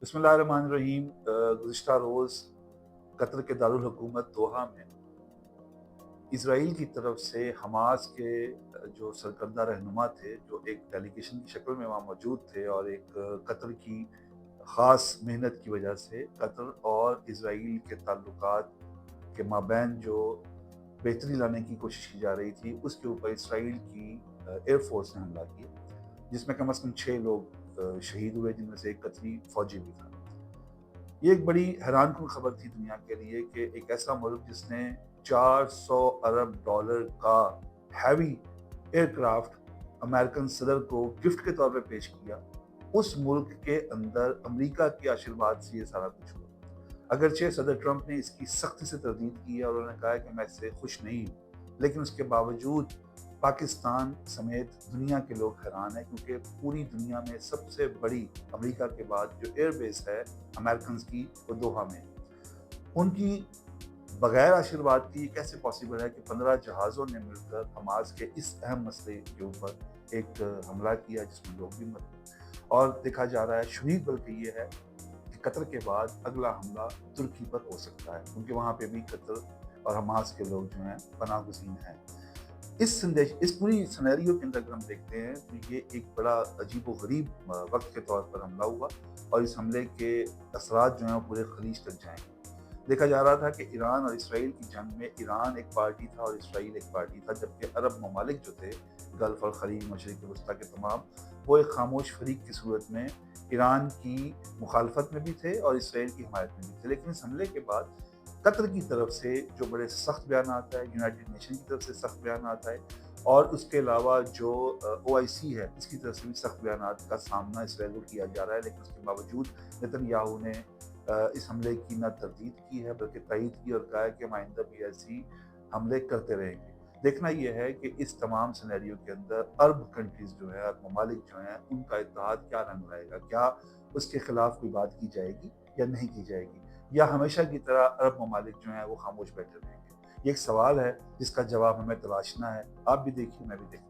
बिस्मिल्लाहिर्रहमानिर्रहीम। गुज़िश्ता रोज़ कतर के दारुल हुकूमत दोहा में इसराइल की तरफ से हमास के जो सरकर्दा रहनुमा थे, जो एक डेलीगेशन की शक्ल में वहाँ मौजूद थे, और एक कतर की ख़ास मेहनत की वजह से कतर और इसराइल के ताल्लुकात के माबैन जो बेहतरी लाने की कोशिश की जा रही थी, उसके ऊपर इसराइल की एयरफोर्स ने हमला किया, जिसमें कम अज़ कम 6 लोग शहीद हुए, जिनमें से एक कतरी फ़ौजी भी था। ये एक बड़ी हैरानकुन खबर थी दुनिया के लिए कि एक ऐसा मुल्क जिसने 400 अरब डॉलर का हैवी एयरक्राफ्ट अमेरिकन सदर को गिफ्ट के तौर पे पेश किया, उस मुल्क के अंदर अमेरिका के आशीर्वाद से ये सारा कुछ हुआ। अगरचे सदर ट्रंप ने इसकी सख्ती से तरदीद की है और उन्होंने कहा है कि मैं इससे खुश नहीं हूँ, लेकिन उसके बावजूद पाकिस्तान समेत दुनिया के लोग हैरान हैं, क्योंकि पूरी दुनिया में सबसे बड़ी अमेरिका के बाद जो एयरबेस है अमेरिकन की, वो दोहा में। उनकी बगैर आशीर्वाद की कैसे पॉसिबल है कि 15 जहाज़ों ने मिलकर हमास के इस अहम मसले के ऊपर एक हमला किया जिसमें लोग भी मरे। और देखा जा रहा है, शुदीद बल्कि ये है कि कतर के बाद अगला हमला तुर्की पर हो सकता है, क्योंकि वहाँ पे भी कतर और हमास के लोग जो हैं पनाह गुज़ीन हैं। इस पूरी सिनेरियो के अंदर अगर हम देखते हैं तो ये एक बड़ा अजीबो-गरीब वक़्त के तौर पर हमला हुआ, और इस हमले के असरात जो हैं वो पूरे खलीज तक जाएँगे। देखा जा रहा था कि ईरान और इसराइल की जंग में ईरान एक पार्टी था और इसराइल एक पार्टी था, जबकि अरब ममालिक जो थे, गल्फ़ और ख़लीज, मशरिक़ वस्ता के तमाम, वो एक खामोश फ़रीक की सूरत में ईरान की मुखालफत में भी थे और इसराइल की हिमायत में भी थे। लेकिन इस हमले के बाद कतर की तरफ से जो बड़े सख्त बयान आता है, यूनाइटेड नेशन की तरफ से सख्त बयान आता है, और उसके अलावा जो OIC है, इसकी तरफ से भी सख्त बयान का सामना इसराइल को किया जा रहा है। लेकिन उसके बावजूद नेतन्याहू ने इस हमले की न तरदीद की है, बल्कि तईद की और कहा है कि हम आइंदा भी ऐसी हमले करते रहेंगे। देखना यह है कि इस तमाम सिनेरियो के अंदर अरब कंट्रीज़ जो है, अरब ममालिक जो हैं, उनका इत्तेहाद क्या रंग लाएगा? क्या उसके खिलाफ कोई बात की जाएगी या नहीं की जाएगी? या हमेशा की तरह अरब ममालिक जो हैं वो खामोश बैठे रहेंगे? ये एक सवाल है जिसका जवाब हमें तलाशना है। आप भी देखिए, मैं भी देखता हूँ।